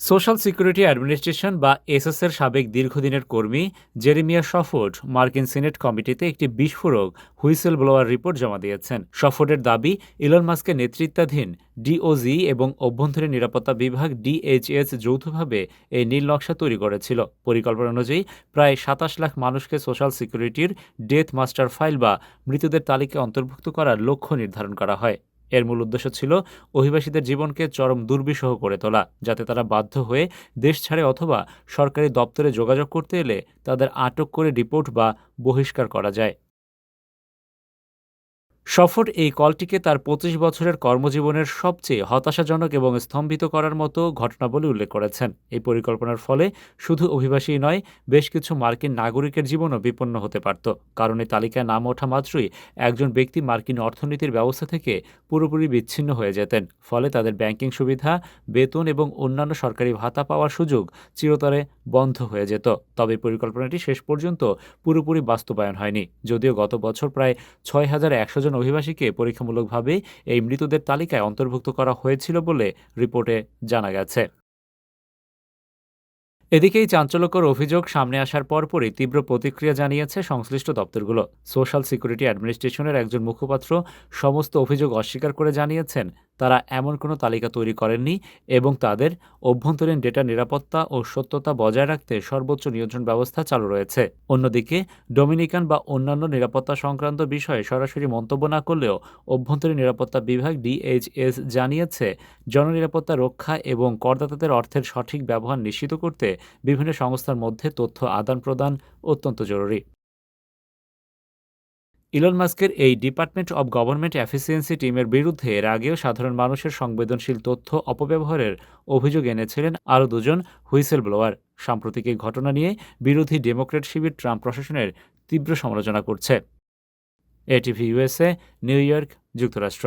Social security administration বা SS এর সাবেক দীর্ঘদিনের কর্মী জেরেমিয়া শফোর্ড মার্কিন সিনেট কমিটিতে একটি বিস্ফোরক হুইসেল ব্লোয়ার রিপোর্ট জমা দিয়েছেন। শফোর্ডের দাবি, ইলন মাস্কের নেতৃত্বাধীন ডিওজি এবং অভ্যন্তরীণ নিরাপত্তা বিভাগ ডিএইচএস যৌথভাবে এই নীল নকশা তৈরি করেছিল। পরিকল্পনা অনুযায়ী প্রায় ২৭ লাখ মানুষকে সোশ্যাল সিকিউরিটির ডেথ মাস্টার ফাইল বা মৃতদের তালিকায় অন্তর্ভুক্ত করার লক্ষ্য নির্ধারণ করা হয়। এর মূল উদ্দেশ্য ছিল অভিবাসীদের জীবনকে চরম দুর্বিষহ করে তোলা, যাতে তারা বাধ্য হয়ে দেশ ছাড়ে অথবা সরকারি দপ্তরে যোগাযোগ করতে এলে তাদের আটক করে ডিপোর্ট বা বহিষ্কার করা যায়। শফোর্ড এই কলটিকে তার ২৫ বছরের কর্মজীবনের সবচেয়ে হতাশাজনক এবং স্তম্ভিত করার মতো ঘটনা বলে উল্লেখ করেছেন। এই পরিকল্পনার ফলে শুধু অভিবাসী নয়, বেশ কিছু মার্কিন নাগরিকের জীবনও বিপন্ন হতে পারত, কারণ এই তালিকায় নাম ওঠা মাত্রই একজন ব্যক্তি মার্কিন অর্থনীতির ব্যবস্থা থেকে পুরোপুরি বিচ্ছিন্ন হয়ে যেতেন। ফলে তাদের ব্যাংকিং সুবিধা, বেতন এবং অন্যান্য সরকারি ভাতা পাওয়ার সুযোগ চিরতরে বন্ধ হয়ে যেত। তবে পরিকল্পনাটি শেষ পর্যন্ত পুরোপুরি বাস্তবায়ন হয়নি, যদিও গত বছর প্রায় ৬,১০০ জন অভিবাসীকে পরীক্ষামূলকভাবে এই মৃতদের তালিকায় অন্তর্ভুক্ত করা হয়েছিল বলে রিপোর্টে জানা গেছে। এদিকে এই চাঞ্চল্যকর অভিযোগ সামনে আসার পরপরই তীব্র প্রতিক্রিয়া জানিয়েছে সংশ্লিষ্ট দপ্তরগুলো। সোশ্যাল সিকিউরিটি অ্যাডমিনিস্ট্রেশনের একজন মুখপাত্র সমস্ত অভিযোগ অস্বীকার করে জানিয়েছেন তারা এমন কোনো তালিকা তৈরি করেননি এবং তাদের অভ্যন্তরীণ ডেটা নিরাপত্তা ও সত্যতা বজায় রাখতে সর্বোচ্চ নিয়ন্ত্রণ ব্যবস্থা চালু রয়েছে। অন্যদিকে ডোমিনিকান বা অন্যান্য নিরাপত্তা সংক্রান্ত বিষয়ে সরাসরি মন্তব্য না করলেও অভ্যন্তরীণ নিরাপত্তা বিভাগ ডিএইচএস জানিয়েছে জননিরাপত্তা রক্ষা এবং করদাতাদের অর্থের সঠিক ব্যবহার নিশ্চিত করতে বিভিন্ন সংস্থার মধ্যে তথ্য আদান প্রদান অত্যন্ত জরুরি। ইলন মাস্কের এই ডিপার্টমেন্ট অব গভর্নমেন্ট এফিসিয়েন্সি টিমের বিরুদ্ধে এর আগেও সাধারণ মানুষের সংবেদনশীল তথ্য অপব্যবহারের অভিযোগ এনেছিলেন আরও দুজন হুইসেল ব্লোয়ার। সাম্প্রতিক এই ঘটনা নিয়ে বিরোধী ডেমোক্র্যাট শিবির ট্রাম্প প্রশাসনের তীব্র সমালোচনা করছে। এটিভি ইউএসএ, নিউ ইয়র্ক, যুক্তরাষ্ট্র।